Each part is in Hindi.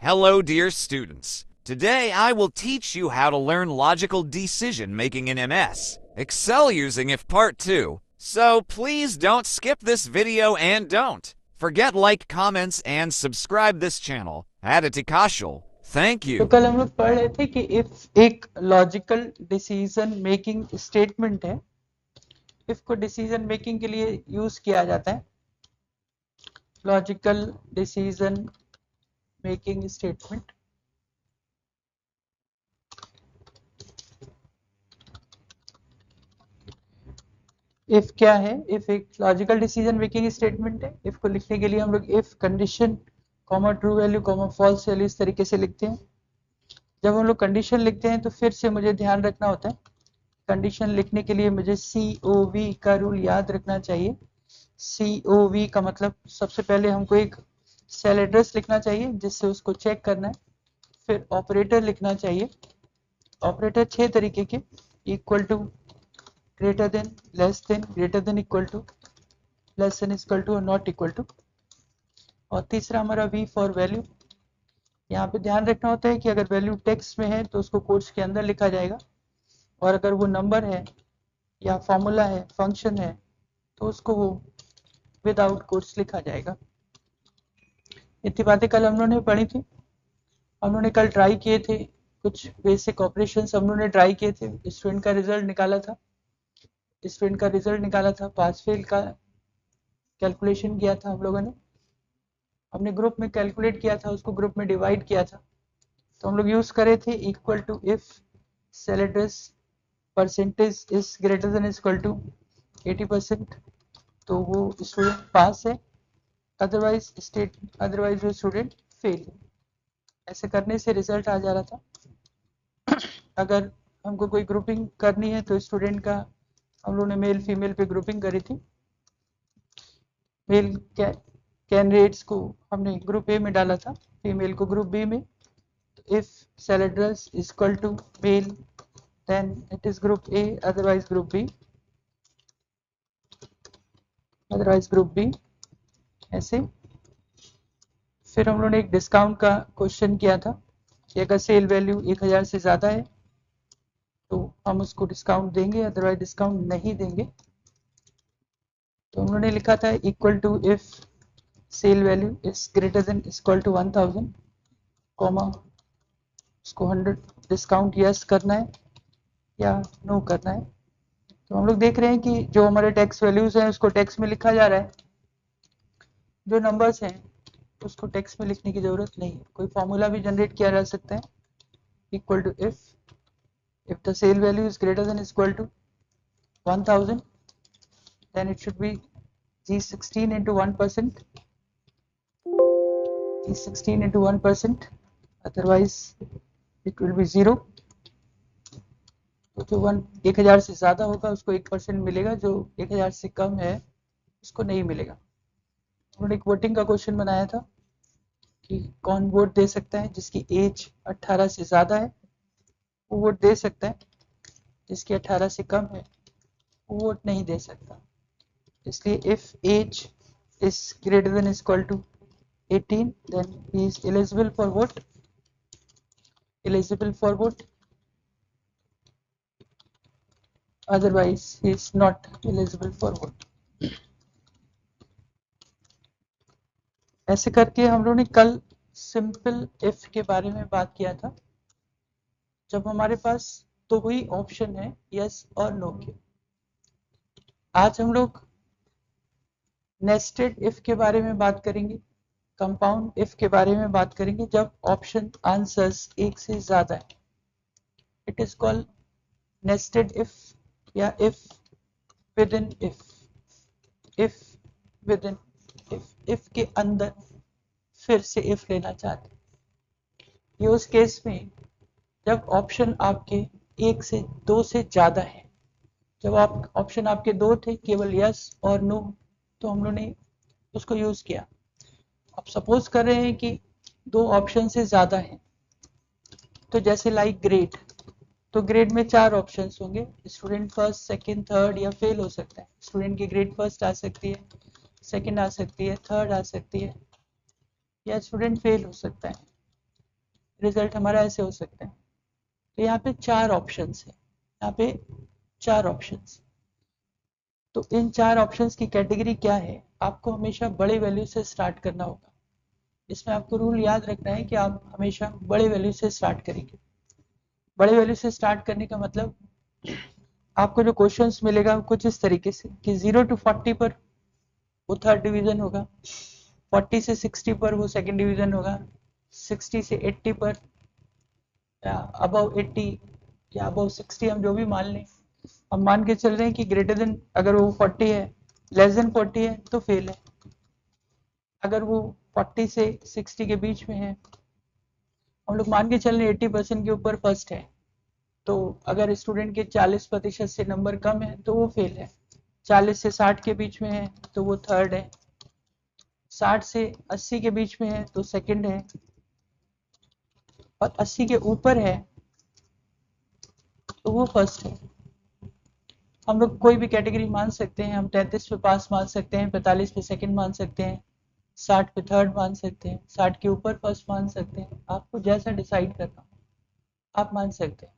Hello, dear students. Today I will teach you how to learn logical decision making in MS. Excel using if part 2. So please don't skip this video and don't forget like, comments and subscribe this channel. Aditi Kashal. Thank तो you. कल हम लोग पढ़ रहे थे कि इफ एक लॉजिकल डिसीजन मेकिंग स्टेटमेंट है, इफ को डिसीजन मेकिंग के लिए यूज किया जाता है। Logical decision making statement if क्या है? इफ एक लॉजिकल डिसीजन मेकिंग स्टेटमेंट है। इफ को लिखने के लिए हम लोग if condition comma true value comma false value इस तरीके से लिखते हैं। जब हम लोग कंडीशन लिखते हैं तो फिर से मुझे ध्यान रखना होता है, कंडीशन लिखने के लिए मुझे COV का रूल याद रखना चाहिए। COV का मतलब सबसे पहले हमको एक सेल एड्रेस लिखना चाहिए जिससे उसको चेक करना है, फिर ऑपरेटर लिखना चाहिए। ऑपरेटर 6 तरीके के, equal to, greater than, less than, greater than equal to, less than equal to और नॉट इक्वल टू। और तीसरा हमारा V फॉर वैल्यू। यहाँ पे ध्यान रखना होता है कि अगर वैल्यू टेक्स्ट में है तो उसको कोट्स के अंदर लिखा जाएगा, और अगर वो नंबर है या फॉर्मूला है, फंक्शन है, तो उसको वो विदाउट कोट्स लिखा जाएगा। इतनी बातें कल हम लोगों ने पढ़ी थी। हम लोगों ने कल ट्राई किए थे कुछ बेसिक ऑपरेशंस, हम लोगों ने ट्राई किए थे। स्टूडेंट का रिजल्ट निकाला था, पास फेल का कैलकुलेशन किया था हम लोगों ने। हमने ग्रुप में कैलकुलेट किया था, उसको ग्रुप में डिवाइड किया था। तो हम लोग यूज करे थे equal to if cell address percentage is greater than equal to 80%, तो वो स्टूडेंट पास है, अदरवाइज वो स्टूडेंट फेल है। ऐसे करने से रिजल्ट आ जा रहा था। अगर हमको कोई ग्रुपिंग करनी है तो स्टूडेंट का हम लोगों ने मेल फीमेल पे ग्रुपिंग करी थी। मेल कैंडिडेट्स को हमने ग्रुप ए में डाला था, फीमेल को ग्रुप बी में। तो if cell address is equal to male then it is group A, otherwise group B, ऐसे। फिर हम लोगों ने एक डिस्काउंट का क्वेश्चन किया था कि अगर सेल वैल्यू 1000 से ज़्यादा है तो हम उसको डिस्काउंट देंगे, अदरवाइज डिस्काउंट नहीं देंगे। तो हम लोगों ने लिखा था equal to if cell value is greater than equal to 1000, comma, उसको 100 डिस्काउंट यस करना है या नो करना है। तो हम लोग देख रहे हैं कि जो हमारे टैक्स वैल्यूज हैं उसको टैक्स में लिखा जा रहा है, जो नंबर्स हैं उसको टेक्स्ट में लिखने की जरूरत नहीं है। कोई फॉर्मूला भी जनरेट किया जा सकता है, equal to if the sale value is greater than equal to 1000 then it should be G16 into 1%, G16 into 1%, otherwise it will be 0। तो जो 1000 से ज्यादा होगा उसको 1% मिलेगा, जो 1000 से कम है उसको नहीं मिलेगा। उन्होंने एक वोटिंग का क्वेश्चन बनाया था कि कौन वोट दे सकता है, जिसकी एज 18 से ज्यादा है वो वोट दे सकता है, जिसकी 18 से कम है वो वोट नहीं दे सकता। इसलिए if age is greater than equal to 18 then he is eligible for vote, otherwise he is not eligible for vote। ऐसे करके हम लोगों ने कल सिंपल इफ के बारे में बात किया था, जब हमारे पास दो ही ऑप्शन है, यस और नो के। आज हम लोग नेस्टेड इफ के बारे में बात करेंगे, कंपाउंड इफ के बारे में बात करेंगे, जब ऑप्शन आंसर्स एक से ज्यादा है। It is called nested if या if within if, if within if के अंदर फिर से इफ लेना चाहते हैं। ये उस केस में जब ऑप्शन आपके एक से दो से ज्यादा है। जब आप ऑप्शन आपके दो थे, केवल यस और नो, तो हम लोग ने उसको यूज किया। अब सपोज कर रहे हैं कि दो ऑप्शन से ज्यादा है, तो जैसे लाइक ग्रेड, तो ग्रेड में 4 ऑप्शंस होंगे, स्टूडेंट फर्स्ट, सेकंड, थर्ड या फेल हो सकता है। स्टूडेंट की ग्रेड फर्स्ट आ सकती है, सेकंड आ सकती है, थर्ड आ सकती है, या स्टूडेंट फेल हो सकता है। रिजल्ट हमारा ऐसे हो सकता है। तो यहाँ पे 4 ऑप्शंस है, यहाँ पे 4 ऑप्शंस। तो इन 4 ऑप्शंस की कैटेगरी क्या है, आपको हमेशा बड़े वैल्यू से स्टार्ट करना होगा। इसमें आपको रूल याद रखना है कि आप हमेशा बड़े वैल्यू से स्टार्ट करेंगे। बड़े वैल्यू से स्टार्ट करने का मतलब आपको जो क्वेश्चंस मिलेगा कुछ इस तरीके से कि 0 to 40 पर वो थर्ड डिवीजन होगा, 40 से 60 पर वो सेकंड डिवीजन होगा, 60 से 80 पर या अबव 80 या अबव 60, हम जो भी मान लें। हम मान के चल रहे हैं कि ग्रेटर देन, अगर वो 40 है, लेस देन 40 है तो फेल है। अगर वो 40 से 60 के बीच में है, हम लोग मान के चल रहे हैं 80% के ऊपर फर्स्ट है, तो अगर स्टूडेंट के 40% से नंबर कम है तो वो फेल है। 40 से 60 के बीच में है तो वो थर्ड है, 60 से 80 के बीच में है तो सेकंड है, और 80 के ऊपर है तो वो फर्स्ट है। हम लोग कोई भी कैटेगरी मान सकते हैं, हम 33 पे पास मान सकते हैं, 45 पे सेकंड मान सकते हैं, 60 पे थर्ड मान सकते हैं, 60 के ऊपर फर्स्ट मान सकते हैं, आपको जैसा डिसाइड करना आप मान सकते हैं।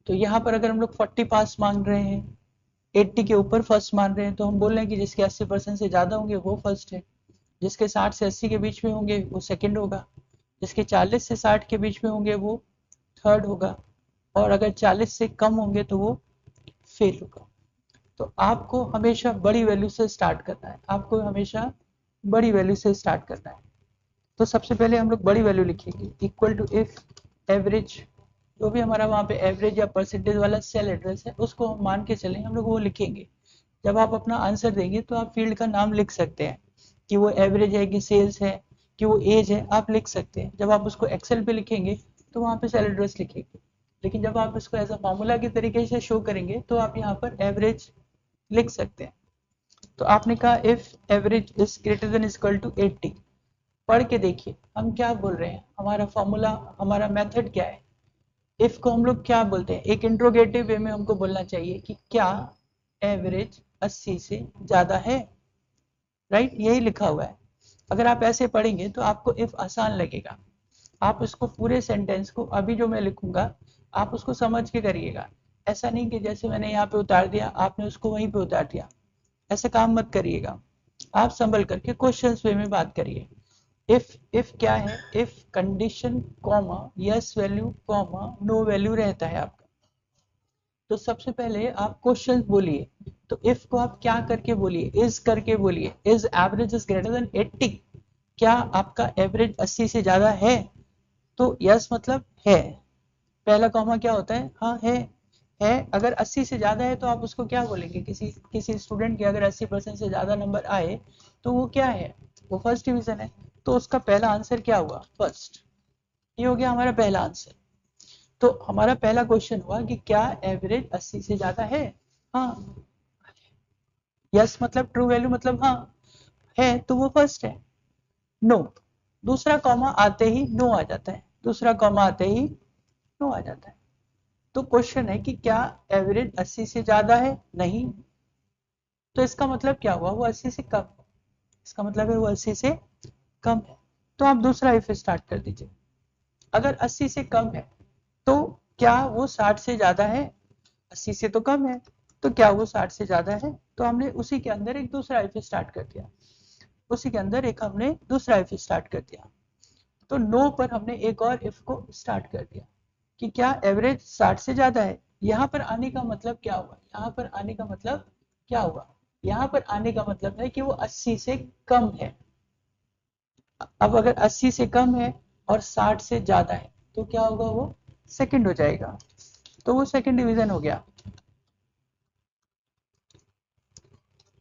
तो यहाँ पर अगर हम लोग 40 पास मान रहे हैं, 80 के ऊपर फर्स्ट मान रहे हैं, तो हम बोल रहे हैं कि जिसके 80% से ज्यादा होंगे वो फर्स्ट है, जिसके 60 से 80 के बीच में होंगे वो सेकंड होगा, जिसके 40 से 60 के बीच में होंगे वो थर्ड होगा, और अगर 40 से कम होंगे तो वो फेल होगा। तो आपको हमेशा बड़ी वैल्यू से स्टार्ट करना है, आपको हमेशा बड़ी वैल्यू से स्टार्ट करना है। तो सबसे पहले हम लोग बड़ी वैल्यू लिखेंगे, इक्वल टू इफ एवरेज, जो भी हमारा वहाँ पे एवरेज या परसेंटेज वाला सेल एड्रेस है उसको हम मान के चलें, हम लोग वो लिखेंगे। जब आप अपना आंसर देंगे तो आप फील्ड का नाम लिख सकते हैं कि वो एवरेज है कि सेल्स है कि वो एज है, आप लिख सकते हैं। जब आप उसको एक्सेल पे लिखेंगे तो वहाँ पे सेल एड्रेस लिखेंगे, लेकिन जब आप इसको एज अ फॉर्मूला के तरीके से शो करेंगे तो आप यहाँ पर एवरेज लिख सकते हैं। तो आपने कहा if average is greater than equal to 80, पढ़ के देखिए हम क्या बोल रहे हैं, हमारा फॉर्मूला, हमारा मेथड क्या है। इफ को हम लोग क्या बोलते हैं, एक इंट्रोगेटिव वे में हमको बोलना चाहिए कि क्या एवरेज 80 से ज्यादा है, राइट, यही लिखा हुआ है। अगर आप ऐसे पढ़ेंगे तो आपको इफ आसान लगेगा। आप उसको पूरे सेंटेंस को, अभी जो मैं लिखूंगा आप उसको समझ के करिएगा। ऐसा नहीं कि जैसे मैंने यहाँ पे उतार दिया आपने उसको वहीं पे उतार दिया, ऐसा काम मत करिएगा। आप संभल करके क्वेश्चंस वे में बात करिए। इफ क्या है, if condition comma yes value comma no value रहता है आपका, तो सबसे पहले आप क्वेश्चन बोलिए। तो इफ को आप क्या करके बोलिए, इज करके बोलिए, is average is greater then 80, क्या आपका एवरेज 80 से ज्यादा है, तो यस मतलब है, पहला कॉमा क्या होता है, हाँ है। अगर 80 से ज्यादा है तो आप उसको क्या बोलेंगे, किसी स्टूडेंट के अगर 80% से ज्यादा नंबर आए तो वो क्या है, वो फर्स्ट डिवीजन है। तो उसका पहला आंसर क्या हुआ, फर्स्ट। ये हो गया हमारा पहला आंसर। तो हमारा पहला क्वेश्चन हुआ कि क्या एवरेज 80 से ज्यादा है, हाँ। यस मतलब ट्रू वैल्यू मतलब हाँ है, तो वो फर्स्ट है। नो, दूसरा कॉमा आते ही नो आ जाता है, दूसरा कॉमा आते ही नो आ जाता है। तो क्वेश्चन है कि क्या एवरेज 80 से ज्यादा है, नहीं, तो इसका मतलब क्या हुआ, वो 80 से कम, इसका मतलब है वो 80 से कम है। तो आप दूसरा इफ स्टार्ट कर दीजिए। अगर 80 से कम है तो क्या वो 60 से ज्यादा है, 80 से तो कम है, तो क्या वो 60 से ज्यादा है, तो हमने उसी के अंदर एक दूसरा इफ स्टार्ट कर दिया, उसी के अंदर एक हमने दूसरा इफ स्टार्ट कर दिया। तो नो पर हमने एक और इफ को स्टार्ट कर दिया कि क्या एवरेज 60 से ज्यादा है। यहाँ पर आने का मतलब क्या हुआ, यहाँ पर आने का मतलब क्या हुआ, यहाँ पर आने का मतलब है कि वो 80 से कम है। अब अगर 80 से कम है और 60 से ज्यादा है तो क्या होगा, वो सेकंड हो जाएगा, तो वो सेकंड डिवीजन हो गया।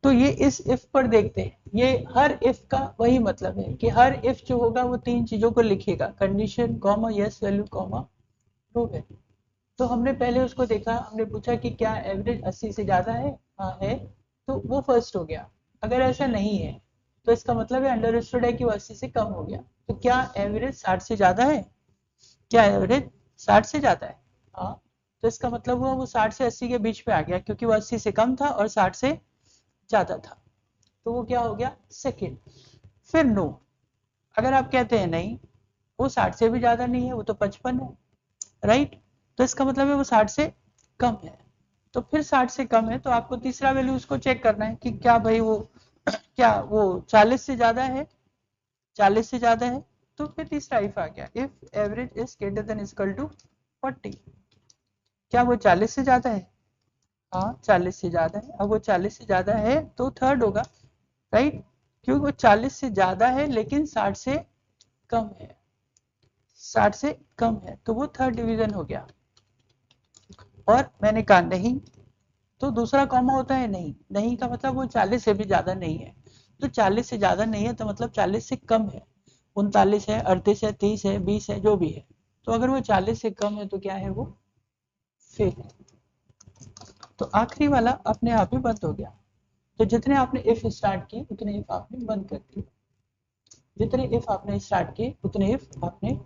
तो ये इस इफ पर देखते हैं, ये हर इफ का वही मतलब है कि हर इफ जो होगा वो तीन चीजों को लिखेगा, condition comma yes value comma true value. तो हमने पहले उसको देखा, हमने पूछा कि क्या एवरेज 80 से ज्यादा है, हाँ है, तो वो फर्स्ट हो गया। अगर ऐसा नहीं है तो इसका मतलब है अंडरस्टूड है कि वो 80 से कम हो गया। तो क्या एवरेज 60 से ज्यादा है, क्या एवरेज 60 से ज्यादा है, हाँ, तो इसका मतलब हुआ वो 60 से 80 के बीच में आ गया, क्योंकि वो 80 से कम था और 60 से ज्यादा था, तो वो क्या हो गया, सेकंड। फिर नो, अगर आप कहते हैं नहीं वो 60 से भी ज्यादा नहीं है, वो तो 55 है, राइट। तो इसका मतलब है वो 60 से कम है। तो फिर 60 से कम है तो आपको तीसरा वैल्यू उसको चेक करना है कि क्या भाई वो क्या वो 40 से ज्यादा है, 40 से ज्यादा है। तो फिर तीसरा इफ आ गया, if average is greater than equal to 40, क्या वो 40 से ज्यादा है? हाँ 40 से ज्यादा है। अब वो 40 से ज्यादा है तो थर्ड होगा, राइट, क्योंकि वो 40 से ज्यादा है लेकिन 60 से कम है, 60 से कम है तो वो थर्ड डिवीजन हो गया। और मैंने कहा नहीं, तो दूसरा कॉमा होता है नहीं, नहीं का मतलब वो 40 से भी ज्यादा नहीं है। तो 40 से ज्यादा नहीं है तो मतलब 40 से कम है, 39 है, 38 है, 30 है, 20 है, जो भी है। तो अगर वो 40 से कम है तो क्या है, वो फेल है। तो आखिरी वाला अपने आप ही बंद हो गया। तो जितने आपने इफ स्टार्ट किए उतने इफ आपने बंद कर दिए, जितने इफ आपने स्टार्ट किए उतने इफ आपने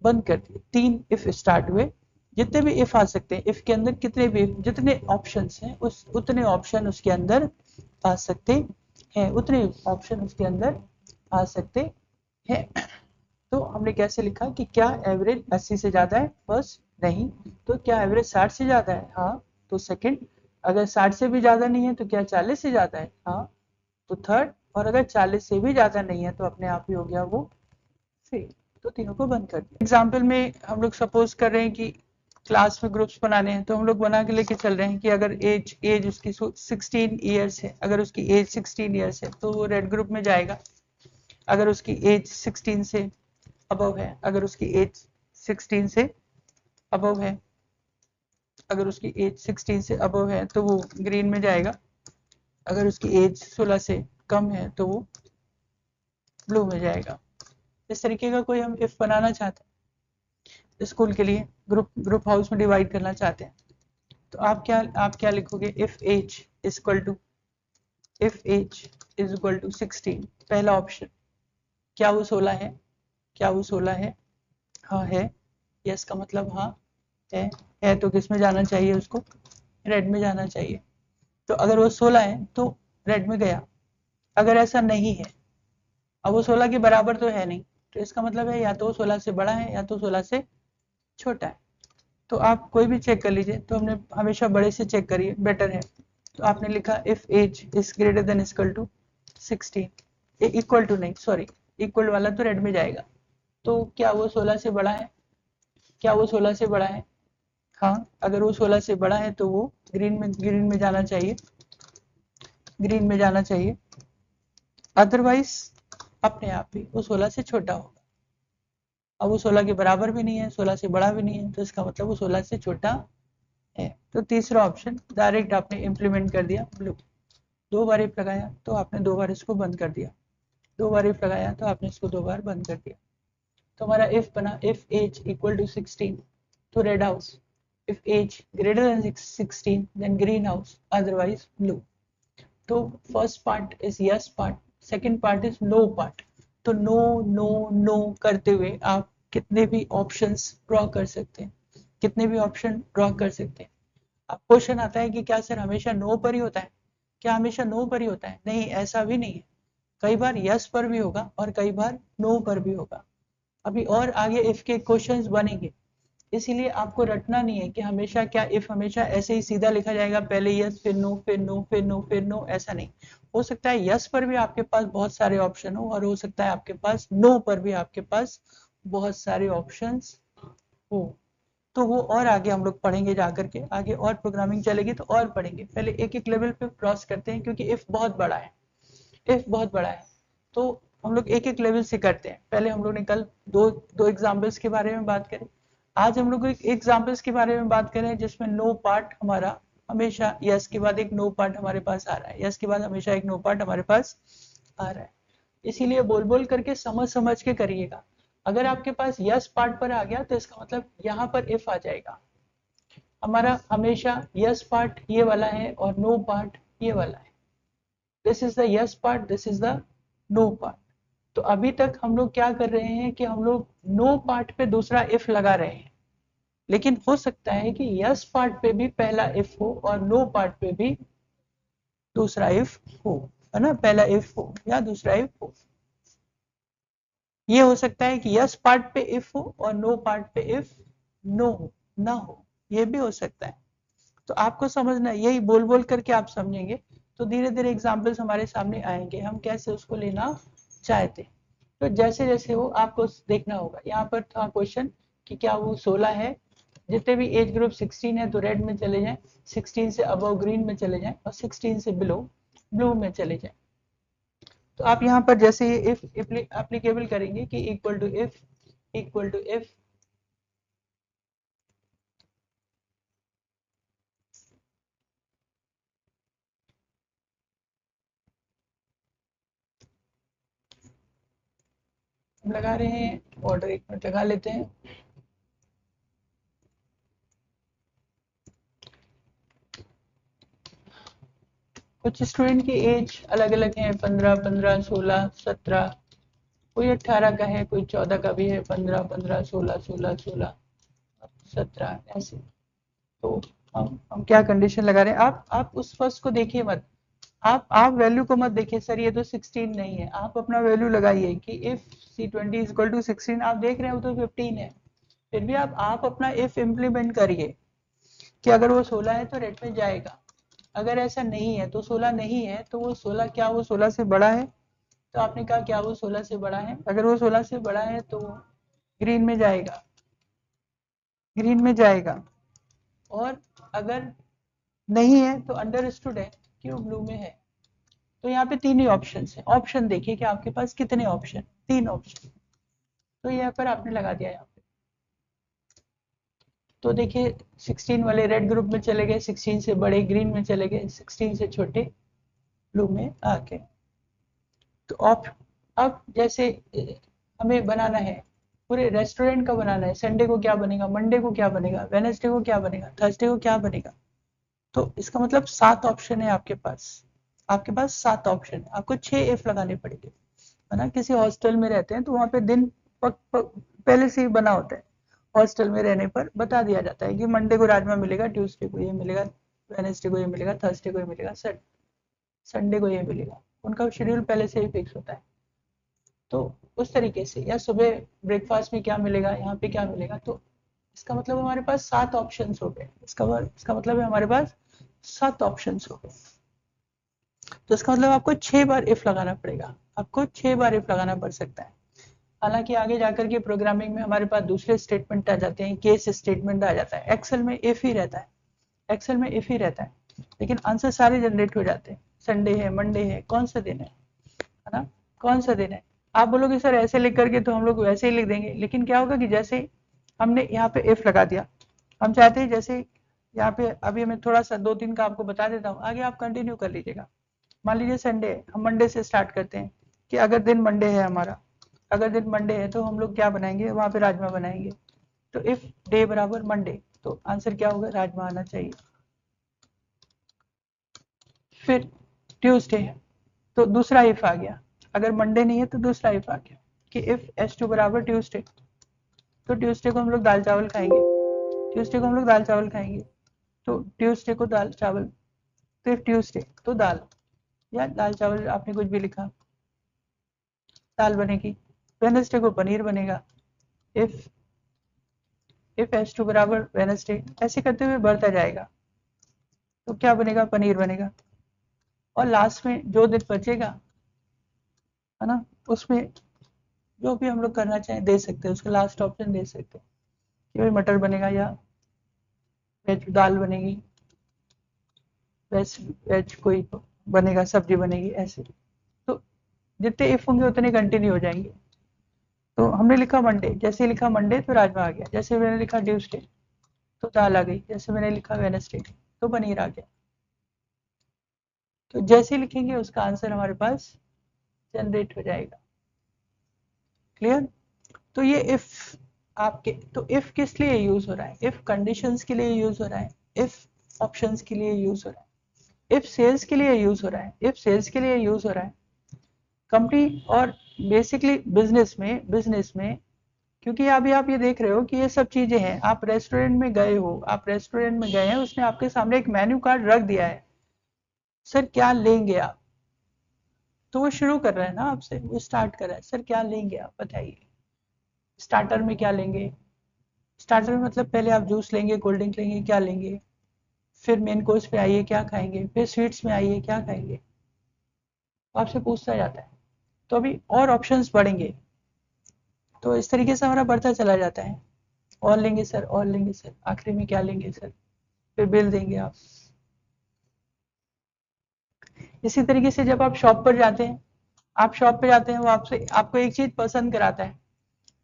बंद कर दिए। 3 इफ स्टार्ट हुए, जितने भी इफ आ सकते हैं, इफ के अंदर कितने भी जितने ऑप्शंस हैं उस उतने ऑप्शन उसके अंदर आ सकते हैं, उतने ऑप्शन उसके अंदर आ सकते हैं। तो हमने कैसे लिखा कि क्या एवरेज 80 से ज्यादा है, फर्स्ट नहीं। तो क्या एवरेज 60 से ज्यादा है, हाँ, तो सेकंड। अगर 60 से भी ज्यादा नहीं है तो क्या 40 से ज्यादा है, हाँ, तो थर्ड। और अगर 40 से भी ज्यादा नहीं है तो अपने आप ही हो गया वो फेल। तो तीनों को बंद कर दिया। एग्जाम्पल में हम लोग सपोज कर रहे हैं कि क्लास में ग्रुप्स बनाने हैं, तो हम लोग बना के लेके चल रहे हैं कि अगर एज एज उसकी 16 ईयर्स है, अगर उसकी एज 16 ईयर्स है तो वो रेड ग्रुप में जाएगा। अगर उसकी एज 16 से अबव है, अगर उसकी एज 16 से अबव है, अगर उसकी एज 16 से अबव है तो वो ग्रीन में जाएगा। अगर उसकी एज 16 से कम है तो वो ब्लू में जाएगा। इस तरीके का कोई हम इफ बनाना चाहते हैं स्कूल के लिए, ग्रुप ग्रुप हाउस में डिवाइड करना चाहते हैं, तो आप क्या लिखोगे, if age is equal to, if age is equal to 16, पहला ऑप्शन, क्या वो 16 है, क्या वो 16 है, हाँ है, यस का मतलब हाँ है तो किस में जाना चाहिए उसको, रेड में जाना चाहिए। तो अगर वो 16 है तो रेड में गया। अगर ऐसा नहीं है, अब वो 16 के बराबर तो है नहीं, तो इसका मतलब है या तो 16 से बड़ा है या तो 16 से छोटा है। तो आप कोई भी चेक कर लीजिए, तो हमने हमेशा बड़े से चेक करिए, बेटर है। तो आपने लिखा if age is greater than equal to 16, equal to नहीं सॉरी, इक्वल वाला तो रेड में जाएगा। तो क्या वो 16 से बड़ा है, क्या वो 16 से बड़ा है, हाँ, अगर वो 16 से बड़ा है तो वो ग्रीन में जाना चाहिए, ग्रीन में जाना चाहिए। अदरवाइज अपने आप ही वो 16 से छोटा होगा। अब वो 16 के बराबर भी नहीं है, 16 से बड़ा भी नहीं है, तो इसका मतलब वो 16 से छोटा है। तो तीसरा ऑप्शन डायरेक्ट आपने इम्प्लीमेंट कर दिया, ब्लू। 2 बार इफ लगाया तो आपने 2 बार इसको बंद कर दिया, 2 बार इफ लगाया तो आपने इसको 2 बार बंद कर दिया। तो हमारा इफ बना, इफ एज इक्वल टू 16 तो red house, if age greater than 16 then greenhouse, otherwise blue। तो first part is yes part, second part is no part. तो नो नो नो करते हुए आप कितने भी ऑप्शंस ड्रॉ कर सकते हैं, कितने भी ऑप्शन ड्रॉ कर सकते हैं। अब क्वेश्चन आता है कि क्या सर हमेशा नो पर ही होता है, क्या हमेशा नो पर ही होता है? नहीं, ऐसा भी नहीं है, कई बार यस पर भी होगा और कई बार नो पर भी होगा। अभी और आगे इफ के क्वेश्चंस बनेंगे, इसीलिए आपको रटना नहीं है कि हमेशा क्या इफ हमेशा ऐसे ही सीधा लिखा जाएगा, पहले यस फिर नो फिर नो फिर नो फिर नो, ऐसा नहीं। हो सकता है यस पर भी आपके पास बहुत सारे ऑप्शन हो और हो सकता है आपके पास नो पर भी आपके पास बहुत सारे ऑप्शंस हो। तो वो और आगे हम लोग पढ़ेंगे, जाकर के आगे और प्रोग्रामिंग चलेगी तो और पढ़ेंगे। पहले एक एक लेवल पे क्रॉस करते हैं क्योंकि इफ बहुत बड़ा है, इफ बहुत बड़ा है तो हम लोग एक एक लेवल से करते हैं। पहले हम लोग ने कल दो दो एग्जाम्पल्स के बारे में बात करें, आज हम लोग एक एग्जाम्पल्स के बारे में बात करें जिसमें नो पार्ट हमारा हमेशा यस के बाद एक नो पार्ट हमारे पास आ रहा है, यस के बाद हमेशा एक नो पार्ट हमारे पास आ रहा है। इसीलिए बोल बोल करके समझ समझ के करिएगा। अगर आपके पास यस पार्ट पर आ गया तो इसका मतलब यहाँ पर इफ आ जाएगा। हमारा हमेशा यस पार्ट ये वाला है और नो पार्ट ये वाला है। This is the yes part, this is the no part. तो अभी तक हम लोग क्या कर रहे हैं कि हम लोग नो पार्ट पे दूसरा इफ लगा रहे हैं, लेकिन हो सकता है कि यस पार्ट पे भी पहला इफ हो और नो पार्ट पे भी दूसरा इफ हो, है ना, पहला इफ हो या दूसरा इफ हो। ये हो सकता है कि यस पार्ट पे इफ हो और नो पार्ट पे इफ नो हो, ना हो, ये भी हो सकता है। तो आपको समझना, यही बोल बोल करके आप समझेंगे तो धीरे धीरे एग्जाम्पल्स हमारे सामने आएंगे, हम कैसे उसको लेना चाहते। तो जैसे जैसे वो आपको देखना होगा। यहाँ पर था क्वेश्चन कि क्या वो 16 है, जितने भी एज ग्रुप 16 है तो रेड में चले जाएं, 16 से अबव ग्रीन में चले जाएं और 16 से बिलो ब्लू में चले जाएं। तो आप यहाँ पर जैसे ये इफ एप्लीकेबल करेंगे कि इक्वल टू इफ हम लगा रहे हैं, ऑर्डर 1 मिनट लगा लेते हैं। कुछ स्टूडेंट की एज अलग अलग है, 15, 15, 16, 17, कोई 18 का है, कोई 14 का भी है, 15, 15, 16, 16, 16, 17 ऐसे। तो हम क्या कंडीशन लगा रहे हैं, आप उस फर्स्ट को देखिए मत, आप वैल्यू को मत देखिए सर ये तो 16 नहीं है, आप अपना वैल्यू लगाइए कि if C20 is equal to 16, आप देख रहे हो तो 15 है, फिर भी आप अपना इफ इम्प्लीमेंट करिए कि अगर वो 16 है तो रेड में जाएगा, अगर ऐसा नहीं है तो 16 नहीं है तो वो 16 क्या वो 16 से बड़ा है, तो आपने कहा क्या वो 16 से बड़ा है, अगर वो 16 से बड़ा है तो ग्रीन में जाएगा, ग्रीन में जाएगा, और अगर नहीं है तो अंडरस्टूड है कि वो ब्लू में है। तो यहाँ पे 3 ही ऑप्शन है, ऑप्शन देखिए कि आपके पास कितने ऑप्शन, 3 ऑप्शन, तो यहाँ पर आपने लगा दिया यहाँ पे। तो देखिए 16 वाले रेड ग्रुप में चले गए, 16 से बड़े ग्रीन में चले गए, 16 से छोटे ब्लू में आ गए। तो अब जैसे हमें बनाना है, पूरे रेस्टोरेंट का बनाना है, संडे को क्या बनेगा, मंडे को क्या बनेगा, वेडनेसडे को क्या बनेगा, थर्सडे को क्या बनेगा। तो इसका मतलब 7 ऑप्शन है आपके पास, आपके पास 7 ऑप्शन है, आपको 6 इफ लगाने पड़ेंगे, है ना। किसी हॉस्टल में रहते हैं तो वहाँ पे दिन पहले से ही बना होता है, हॉस्टल में रहने पर बता दिया जाता है कि मंडे को राजमा मिलेगा, ट्यूसडे को ये मिलेगा, वेडनेसडे को ये मिलेगा, थर्सडे को ये मिलेगा, संडे को ये मिलेगा, उनका शेड्यूल पहले से ही फिक्स होता है। तो उस तरीके से, या सुबह ब्रेकफास्ट में क्या मिलेगा, यहाँ पे क्या मिलेगा, तो इसका मतलब हमारे पास 7 ऑप्शन हो गए, इसका मतलब है हमारे पास 7 ऑप्शन हो गए। तो इसका मतलब आपको 6 बार इफ लगाना पड़ेगा, आपको 6 बार इफ लगाना पड़ सकता है। हालांकि आगे जाकर के प्रोग्रामिंग में हमारे पास दूसरे स्टेटमेंट आ जाते हैं, केस स्टेटमेंट आ जाता है, एक्सेल में इफ ही रहता है, एक्सेल में इफ ही रहता है, लेकिन आंसर सारे जनरेट हो जाते हैं। संडे है, मंडे है, कौन सा दिन है ना, कौन सा दिन है। आप बोलोगे सर ऐसे लिख करके, तो हम लोग वैसे ही लिख देंगे, लेकिन क्या होगा कि जैसे हमने यहाँ पे इफ लगा दिया, हम चाहते हैं जैसे यहाँ पे, अभी मैं थोड़ा सा 2-3 का आपको बता देता हूँ, आगे आप कंटिन्यू कर लीजिएगा। मान लीजिए संडे है, हम मंडे से स्टार्ट करते हैं कि अगर दिन मंडे है हमारा, अगर दिन मंडे है तो हम लोग क्या बनाएंगे, वहां पे राजमा बनाएंगे। तो इफ डे बराबर मंडे, तो आंसर क्या होगा, राजमा आना चाहिए। फिर ट्यूसडे है तो दूसरा इफ आ गया, अगर मंडे नहीं है तो दूसरा इफ आ गया कि इफ S2 बराबर ट्यूसडे, तो ट्यूसडे को हम लोग दाल चावल खाएंगे, ट्यूसडे को हम लोग दाल चावल खाएंगे, तो ट्यूसडे को दाल चावल, तो इफ ट्यूसडे तो दाल, या दाल चावल आपने कुछ भी लिखा, दाल बनेगी। वेडनेसडे को पनीर बनेगा, इफ S2 बराबर वेडनेसडे, ऐसे करते हुए बढ़ता जाएगा, तो क्या बनेगा, पनीर बनेगा। और लास्ट में जो दिन बचेगा, है ना, उसमें जो भी हम लोग करना चाहें दे सकते हैं, उसका लास्ट ऑप्शन दे सकते हैं कि भाई मटर बनेगा या वेज दाल बनेगी, वेज वेज कोई बनेगा, सब्जी बनेगी, ऐसे। तो जितने इफ होंगे उतने कंटिन्यू हो जाएंगे। तो हमने लिखा मंडे, जैसे ही लिखा मंडे तो राजमा आ गया, जैसे मैंने लिखा ट्यूसडे तो दाल आ गई, जैसे मैंने लिखा वेडनेसडे तो पनीर आ गया। तो जैसे लिखेंगे उसका आंसर हमारे पास जनरेट हो जाएगा। क्लियर। तो ये इफ आपके, तो इफ किस लिए यूज हो रहा है, इफ कंडीशंस के लिए यूज हो रहा है, इफ ऑप्शंस के लिए यूज हो रहा है, इफ सेल्स के लिए यूज हो रहा है, इफ सेल्स के लिए यूज हो रहा है कंपनी, और बेसिकली बिजनेस में क्योंकि अभी आप ये देख रहे हो कि ये सब चीजें हैं, आप रेस्टोरेंट में गए हो, आप रेस्टोरेंट में गए हैं, उसने आपके सामने एक मेन्यू कार्ड रख दिया है, सर क्या लेंगे आप, तो वो शुरू कर रहा है ना आपसे, वो स्टार्ट कर रहा है, सर क्या लेंगे आप बताइए, स्टार्टर में क्या लेंगे, स्टार्टर में मतलब पहले आप जूस लेंगे, कोल्ड ड्रिंक लेंगे, क्या लेंगे, फिर मेन कोर्स पे आइए क्या खाएंगे, फिर स्वीट्स में आइए क्या खाएंगे, आपसे पूछता जाता है। तो अभी और ऑप्शंस बढ़ेंगे, तो इस तरीके से हमारा बढ़ता चला जाता है। और लेंगे सर, और लेंगे सर, आखिरी में क्या लेंगे सर, फिर बिल देंगे आप। इसी तरीके से जब आप शॉप पर जाते हैं, आप शॉप पे जाते हैं, वो आपसे आपको एक चीज पसंद कराता है,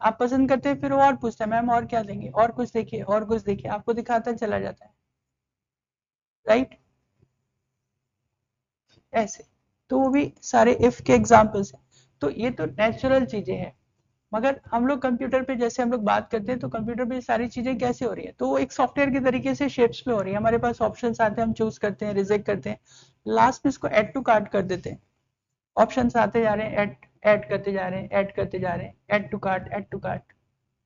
आप पसंद करते हैं, फिर वो और पूछता है मैम और क्या लेंगे, और कुछ देखिए, और कुछ देखिए, आपको दिखाता चला जाता है, राइट। ऐसे तो वो भी सारे इफ के एग्जाम्पल्स हैं। तो ये तो नेचुरल चीजें हैं, मगर हम लोग कंप्यूटर पे जैसे हम लोग बात करते हैं, तो कंप्यूटर पे सारी चीजें कैसे हो रही है, तो वो एक सॉफ्टवेयर के तरीके से शेप्स में हो रही है, हमारे पास ऑप्शंस आते हैं, हम चूज करते हैं, रिजेक्ट करते हैं, लास्ट में इसको ऐड टू कार्ट कर देते हैं। ऑप्शंस आते जा रहे हैं, ऐड ऐड करते जा रहे हैं, ऐड करते जा रहे हैं, add to cart, add to cart,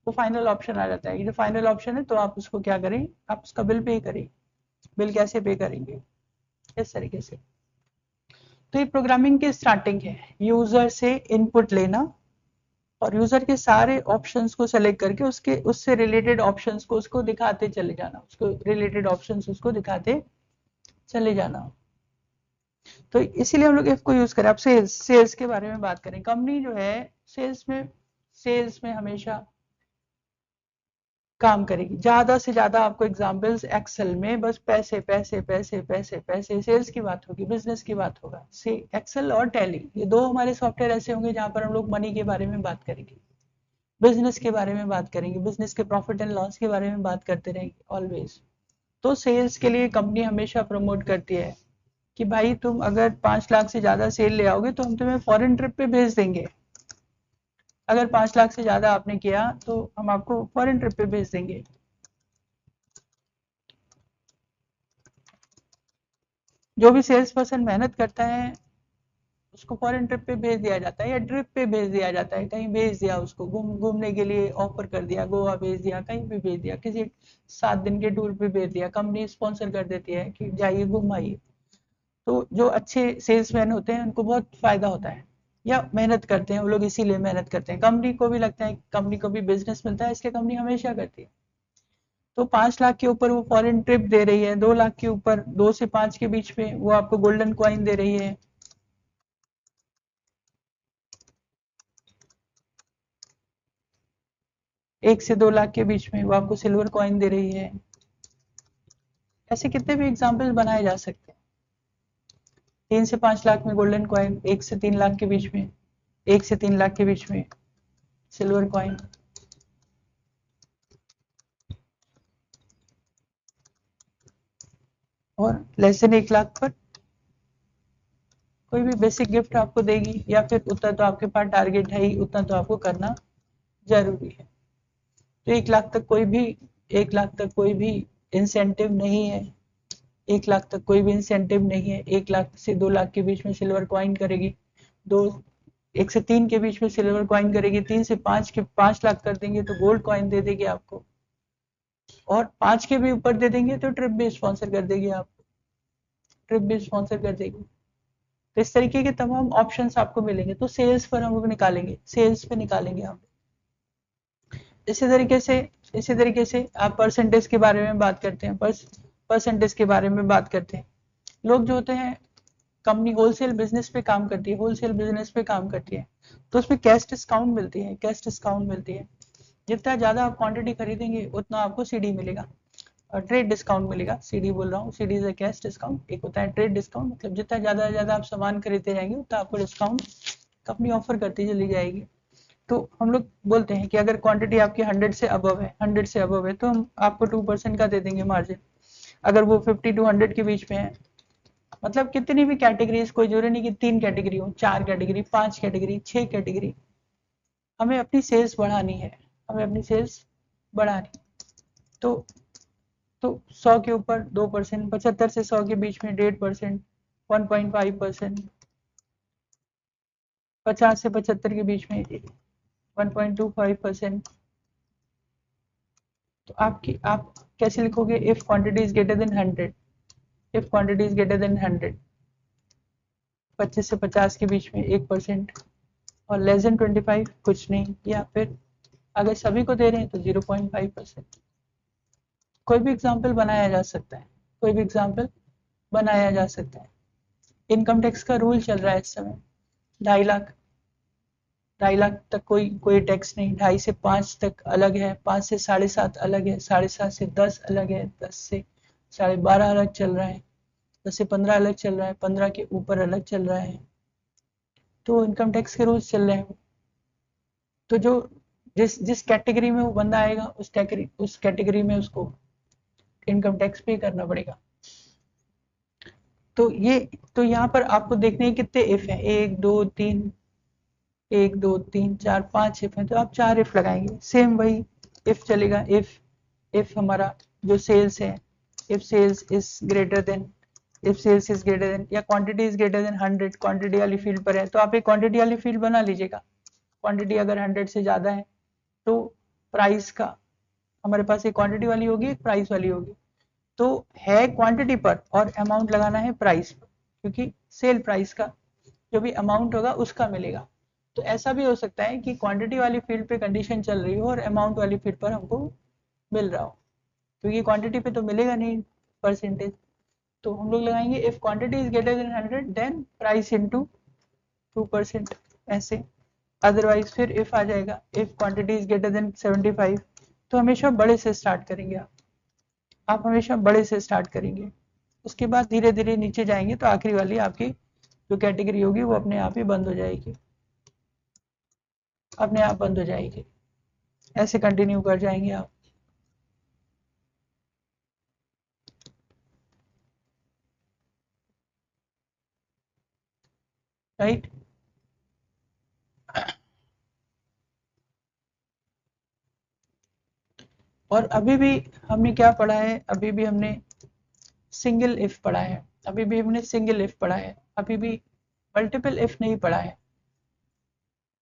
तो फाइनल ऑप्शन आ जाता है। ये जो फाइनल ऑप्शन है, तो आप उसको क्या करें, आप उसका बिल पे करें। बिल कैसे पे करेंगे, इस तरीके से। तो ये प्रोग्रामिंग की स्टार्टिंग है, यूजर से इनपुट लेना और यूजर के सारे ऑप्शंस को सेलेक्ट करके उसके उससे रिलेटेड ऑप्शंस को उसको दिखाते चले जाना, उसको रिलेटेड ऑप्शंस उसको दिखाते चले जाना। तो इसीलिए हम लोग इफ को यूज करें। अब सेल्स, सेल्स के बारे में बात करें। कंपनी जो है सेल्स में हमेशा काम करेगी। ज्यादा से ज्यादा आपको एग्जांपल्स एक्सेल में बस पैसे पैसे पैसे पैसे पैसे, सेल्स की बात होगी, बिजनेस की बात होगा। से एक्सेल और टैली, ये दो हमारे सॉफ्टवेयर ऐसे होंगे जहां पर हम लोग मनी के बारे में बात करेंगे, बिजनेस के बारे में बात करेंगे, बिजनेस के प्रॉफिट एंड लॉस के बारे में बात करते रहेंगे ऑलवेज। तो सेल्स के लिए कंपनी हमेशा प्रमोट करती है कि भाई तुम अगर 5 लाख से ज्यादा सेल ले आओगे तो हम तुम्हें फॉरेन ट्रिप पे भेज देंगे। अगर 5 लाख से ज्यादा आपने किया तो हम आपको फॉरेन ट्रिप पे भेज देंगे। जो भी सेल्स पर्सन मेहनत करता है उसको फॉरेन ट्रिप पे भेज दिया जाता है, या ट्रिप पे भेज दिया जाता है, कहीं भेज दिया उसको घूमने के लिए ऑफर कर दिया, गोवा भेज दिया, कहीं भी भेज दिया, किसी 7 दिन के टूर पे भेज दिया, कंपनी स्पॉन्सर कर देती है कि जाइए घूम आइए। तो जो अच्छे सेल्समैन होते हैं उनको बहुत फायदा होता है, या मेहनत करते हैं वो लोग, इसीलिए मेहनत करते हैं। कंपनी को भी लगता है, कंपनी को भी बिजनेस मिलता है, इसलिए कंपनी हमेशा करती है। तो 5 लाख के ऊपर वो फॉरेन ट्रिप दे रही है, 2 लाख के ऊपर, 2 से 5 के बीच में वो आपको गोल्डन कॉइन दे रही है, 1 से 2 लाख के बीच में वो आपको सिल्वर कॉइन दे रही है। ऐसे कितने भी एग्जाम्पल बनाए जा सकते हैं। 3 से 5 लाख में गोल्डन कॉइन, 1 से 3 लाख के बीच में, 1 से 3 लाख के बीच में सिल्वर कॉइन, और लेस देन 1 लाख पर कोई भी बेसिक गिफ्ट आपको देगी, या फिर उतना तो आपके पास टारगेट है ही, उतना तो आपको करना जरूरी है। तो 1 लाख तक कोई भी, 1 लाख तक कोई भी इंसेंटिव नहीं है, 1 लाख तक कोई भी इंसेंटिव नहीं है। 1 लाख से 2 लाख के बीच में सिल्वर कॉइन करेगी, दो 1 से 3 के बीच में सिल्वर कॉइन करेगी, 3 से 5 के 5 लाख कर देंगे तो गोल्ड कॉइन दे देगी आपको, और 5 के भी ऊपर दे देंगे तो ट्रिप भी स्पॉन्सर कर देगी आपको, ट्रिप भी स्पॉन्सर कर देगी। तो इस तरीके के तमाम ऑप्शंस आपको मिलेंगे। तो सेल्स पर हम लोग निकालेंगे, सेल्स पे निकालेंगे हम। इसी तरीके से आप परसेंटेज के बारे में बात करते हैं, परसेंटेज के बारे में बात करते हैं। लोग जो होते हैं, कंपनी होलसेल बिजनेस पे काम करती है, होलसेल बिजनेस पे काम करती है, तो उसमें कैश डिस्काउंट मिलती है, कैश डिस्काउंट मिलती है। जितना ज्यादा आप क्वांटिटी खरीदेंगे उतना आपको सीडी मिलेगा, और ट्रेड डिस्काउंट मिलेगा। सीडी बोल रहा हूँ, CD is a cash discount, एक होता है ट्रेड डिस्काउंट, मतलब जितना ज्यादा ज्यादा आप सामान खरीदते जाएंगे उतना आपको डिस्काउंट कंपनी ऑफर करती चली जाएगी। तो हम लोग बोलते हैं कि अगर क्वांटिटी आपकी 100 से अबव है, 100 से अबव है, तो हम आपको 2% का दे देंगे मार्जिन। अगर वो 50 टू 100 के बीच में है, मतलब कितनी भी कैटेगरीज, कोई जरूरी नहीं कि 3 कैटेगरी हो, 4 कैटेगरी, 5 कैटेगरी, 6 कैटेगरी, हमें अपनी सेल्स बढ़ानी है, हमें अपनी सेल्स बढ़ानी। तो 100 के ऊपर 2%, 75 से 100 के बीच में 1.5%, 1.5%, 50 से 75 के बीच में 1.25%। तो आप कैसे लिखोगे, if quantity is greater than 100, if quantity is greater than 100, 25 से 50 के बीच में 1%, और लेस देन 25 कुछ नहीं, या फिर अगर सभी को दे रहे हैं तो 0.5%। कोई भी एग्जाम्पल बनाया जा सकता है, कोई भी एग्जाम्पल बनाया जा सकता है। इनकम टैक्स का रूल चल रहा है इस समय 2.5 लाख, 2.5 लाख तक कोई टैक्स नहीं, 2.5 से 5 तक अलग है, 5 से 7.5 अलग है, 7.5 से 10 अलग है, 10 से 12.5 अलग चल रहा है, 10 से 15 अलग चल रहा है, 15 के ऊपर अलग चल रहा है। तो इनकम टैक्स के रूल्स चल रहे हैं। तो जो जिस कैटेगरी में वो बंदा आएगा उस कैटेगरी में उसको इनकम टैक्स पे करना पड़ेगा। तो यहाँ पर आपको देखने हैं कितने इफ हैं, 1 2 3, 1 2 3 4 5 इफ हैं, तो आप 4 इफ लगाएंगे। सेम वही इफ चलेगा, इफ हमारा जो सेल्स है, if sales is greater than, if sales is greater than या quantity is greater than 100, quantity वाली फील्ड पर है तो आप एक क्वांटिटी वाली फील्ड बना लीजिएगा। क्वांटिटी अगर 100 से ज्यादा है तो प्राइस का, हमारे पास एक क्वांटिटी वाली होगी, एक प्राइस वाली होगी। तो है क्वांटिटी पर और अमाउंट लगाना है प्राइस पर, क्योंकि सेल प्राइस का जो भी अमाउंट होगा उसका मिलेगा। तो ऐसा भी हो सकता है कि क्वांटिटी वाली फील्ड पे कंडीशन चल रही हो और अमाउंट वाली फील्ड पर हमको मिल रहा हो, क्योंकि क्वांटिटी पे तो मिलेगा नहीं परसेंटेज। तो हम लोग लगाएंगे if quantity is greater than 100 then price into 2%, ऐसे। अदरवाइज फिर इफ आ जाएगा if quantity is greater than 75, तो हमेशा बड़े से स्टार्ट करेंगे आप हमेशा बड़े से स्टार्ट करेंगे। उसके बाद धीरे धीरे नीचे जाएंगे तो आखिरी वाली आपकी जो कैटेगरी होगी वो अपने आप ही बंद हो जाएगी, अपने आप बंद हो जाएगी। ऐसे कंटिन्यू कर जाएंगे आप। राइट। और अभी भी हमने क्या पढ़ा है, अभी भी हमने सिंगल इफ पढ़ा है, अभी भी हमने सिंगल इफ पढ़ा है, अभी भी मल्टीपल इफ नहीं पढ़ा है,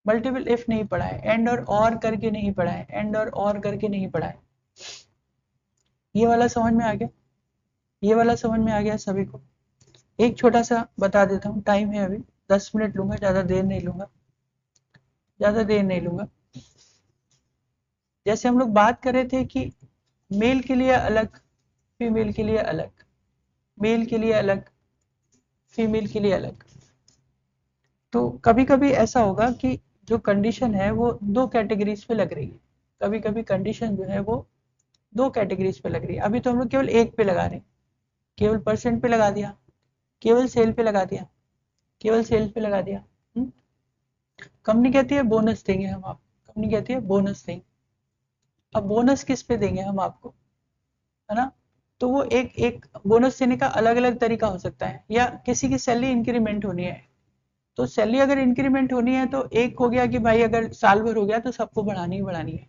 मल्टीपल इफ नहीं पढ़ा है, एंड और करके नहीं पढ़ा है, एंड और करके नहीं पढ़ा है। ये वाला समझ में आ गया, ये वाला समझ में आ गया सभी को। एक छोटा सा बता देता हूँ, टाइम है अभी 10 मिनट लूंगा, ज्यादा देर नहीं लूंगा, ज्यादा देर नहीं लूंगा। जैसे हम लोग बात कर रहे थे कि मेल के लिए अलग, फीमेल के लिए अलग, मेल के लिए अलग, फीमेल के लिए अलग। तो कभी कभी ऐसा होगा कि जो कंडीशन है वो दो कैटेगरीज पे लग रही है, कभी कभी कंडीशन जो है वो दो कैटेगरीज पे लग रही है। अभी तो हम लोग केवल एक पे लगा रहे हैं, केवल परसेंट पे लगा दिया, केवल सेल पे लगा दिया, केवल सेल पे लगा दिया। कंपनी कहती है बोनस देंगे हम आपको, कंपनी कहती है बोनस देंगे। अब बोनस किस पे देंगे हम आपको, है ना। तो वो एक एक बोनस देने का अलग अलग तरीका हो सकता है, या किसी की सैलरी इंक्रीमेंट होनी है, तो सैलरी अगर इंक्रीमेंट होनी है तो एक हो गया कि भाई अगर साल भर हो गया तो सबको बढ़ानी ही बढ़ानी है।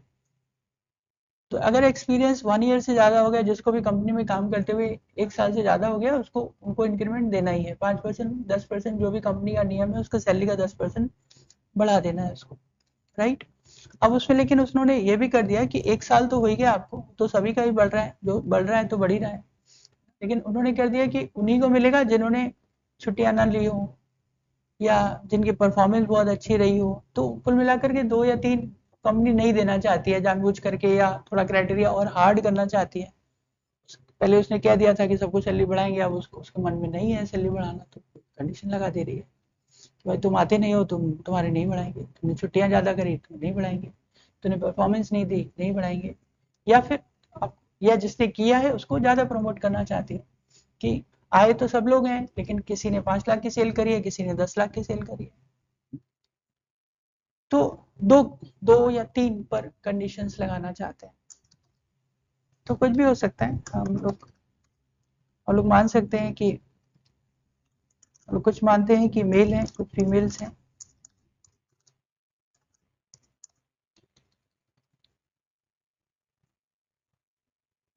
तो अगर एक्सपीरियंस 1 ईयर से ज्यादा हो गया, जिसको भी कंपनी में काम करते हुए 1 साल से ज्यादा हो गया, उसको उनको इंक्रीमेंट देना ही है, 5% 10%, जो भी कंपनी का नियम है उसका सैलरी का 10% बढ़ा देना है उसको। राइट। अब उसमें लेकिन उन्होंने ये भी कर दिया कि 1 साल तो हो ही गया आपको, तो सभी का ही बढ़ रहा है, जो बढ़ रहा है तो बढ़ ही रहा है, लेकिन उन्होंने कर दिया कि उन्हीं को मिलेगा जिन्होंने छुट्टियां ना ली हो या जिनकी परफॉर्मेंस बहुत अच्छी रही हो। तो कुल मिलाकर के 2 या 3 कंपनी नहीं देना चाहती है जानबूझ करके, या थोड़ा क्राइटेरिया और हार्ड करना चाहती है। पहले उसने कह दिया था कि सबको सैलरी बढ़ाएंगे, अब उसको उसके मन में नहीं है सैलरी बढ़ाना, तो कंडीशन लगा दे रही है कि भाई तुम आते नहीं हो, तुम्हारे नहीं बढ़ाएंगे, तुमने छुट्टियां ज्यादा करी तुम नहीं बढ़ाएंगे, तूने परफॉर्मेंस नहीं दी नहीं बढ़ाएंगे। या फिर या जिसने किया है उसको ज्यादा प्रमोट करना चाहती है कि आए तो सब लोग हैं, लेकिन किसी ने 5 लाख की सेल करी है, किसी ने 10 लाख की सेल करी है। तो दो 2 या 3 पर कंडीशंस लगाना चाहते हैं। तो कुछ भी हो सकता है, हम लोग मान सकते हैं कि हम लोग कुछ मानते हैं कि मेल हैं, कुछ फीमेल्स हैं।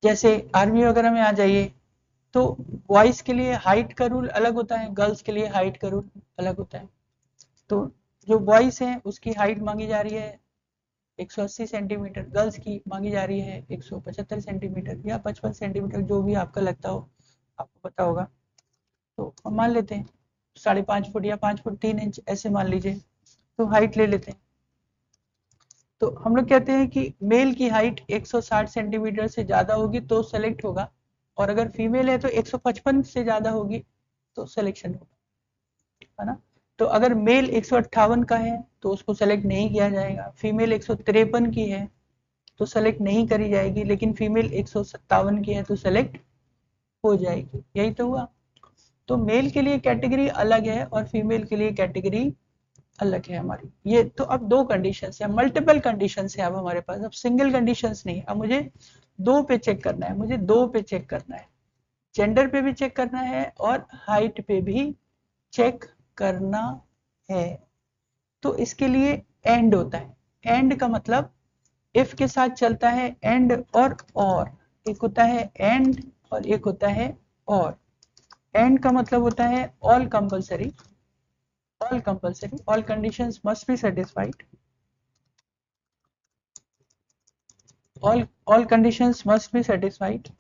जैसे आर्मी वगैरह में आ जाइए तो बॉयज के लिए हाइट का रूल अलग होता है, गर्ल्स के लिए हाइट का रूल अलग होता है। तो जो बॉयज हैं उसकी हाइट मांगी जा रही है 180 सेंटीमीटर, गर्ल्स की मांगी जा रही है 175 सेंटीमीटर या 55 सेंटीमीटर, जो भी आपका लगता हो, आपको पता होगा। तो हम मान लेते हैं 5.5 फुट या 5 फुट 3 इंच, ऐसे मान लीजिए, तो हाइट ले लेते हैं। तो हम लोग कहते हैं कि मेल की हाइट 160 सेंटीमीटर से ज़्यादा होगी तो सेलेक्ट होगा, और अगर फीमेल है तो 155 से ज़्यादा होगी तो सिलेक्शन होगा, है ना। तो अगर मेल 158 का है तो उसको सेलेक्ट नहीं किया जाएगा, फीमेल 153 की है तो सेलेक्ट नहीं करी जाएगी, लेकिन फीमेल 157 की है तो सेलेक्ट हो जाएगी। यही तो हुआ। तो मेल के लिए कैटेगरी अलग है और फीमेल के लिए कैटेगरी अलग है हमारी। ये तो अब दो कंडीशन है, मल्टीपल कंडीशन है अब हमारे पास, अब सिंगल कंडीशन नहीं। अब मुझे दो पे चेक करना है, मुझे दो पे चेक करना है, जेंडर पे भी चेक करना है और हाइट पे भी चेक करना है। तो इसके लिए एंड होता है। एंड का मतलब इफ के साथ चलता है एंड और एक होता है एंड और एक होता है और। एंड का मतलब होता है all compulsory, all conditions must be satisfied, all conditions must be satisfied,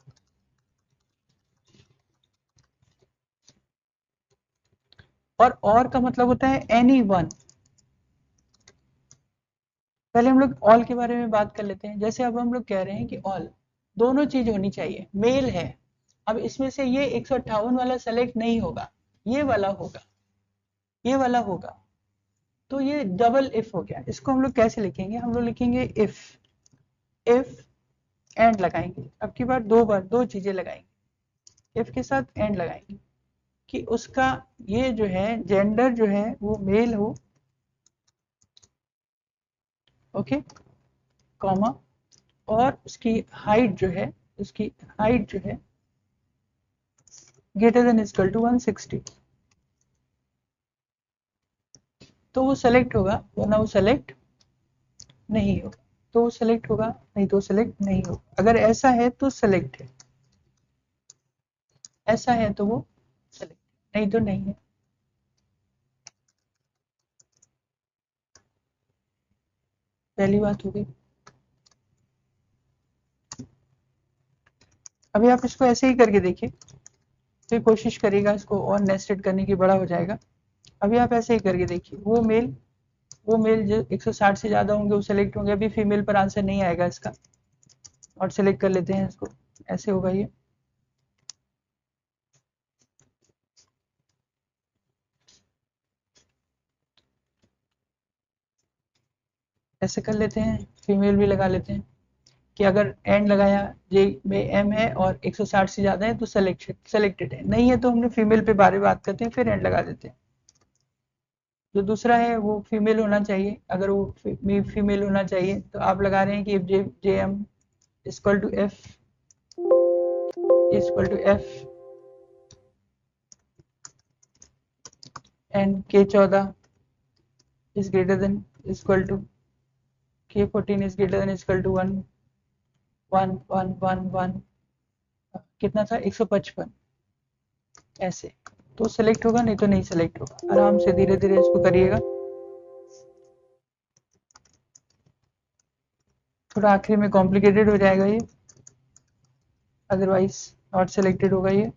और का मतलब होता है एनी वन। पहले हम लोग ऑल के बारे में बात कर लेते हैं। जैसे अब हम लोग कह रहे हैं कि ऑल दोनों चीज होनी चाहिए, मेल है। अब इसमें से ये 158 वाला सेलेक्ट नहीं होगा, ये वाला होगा, ये वाला होगा। तो ये डबल इफ हो गया। इसको हम लोग कैसे लिखेंगे, हम लोग लिखेंगे इफ एंड लगाएंगे। अब की बार दो चीजें लगाएंगे, इफ के साथ एंड लगाएंगे कि उसका ये जो है जेंडर जो है वो मेल हो, ओके, कॉमा, और उसकी हाइट जो है, उसकी हाइट जो है ग्रेटर देन इक्वल टू 160, तो वो सेलेक्ट होगा, वरना वो सेलेक्ट नहीं होगा। तो वो सेलेक्ट होगा, नहीं तो सेलेक्ट नहीं होगा। अगर ऐसा है तो सेलेक्ट है, ऐसा है तो वो सेलेक्ट, नहीं तो नहीं है। पहली बात हो गई। अभी आप इसको ऐसे ही करके देखिए, फिर कोशिश करिएगा इसको और नेस्टेड करने की, बड़ा हो जाएगा। अभी आप ऐसे ही करके देखिए, वो मेल जो 160 से ज्यादा होंगे वो सेलेक्ट होंगे। अभी फीमेल पर आंसर नहीं आएगा इसका, और सेलेक्ट कर लेते हैं इसको। ऐसे होगा ये, ऐसे कर लेते हैं, फीमेल भी लगा लेते हैं कि अगर एंड लगाया जे में एम है और 160 से ज्यादा है तो सेलेक्टेड है, नहीं है तो हमने फीमेल पे बारे बात करते हैं, फिर एंड लगा देते हैं। जो दूसरा है वो फीमेल होना चाहिए, अगर वो फीमेल होना चाहिए तो आप लगा रहे हैं कि J M equal to F and K14 is greater than equal to K14 is greater than equal to 1 कितना था 155, ऐसे तो सेलेक्ट होगा, नहीं तो नहीं सेलेक्ट होगा। आराम से धीरे धीरे इसको करिएगा। थोड़ा आखिरी में कॉम्प्लिकेटेड हो जाएगा ये, अदरवाइज नॉट सेलेक्टेड होगा ये।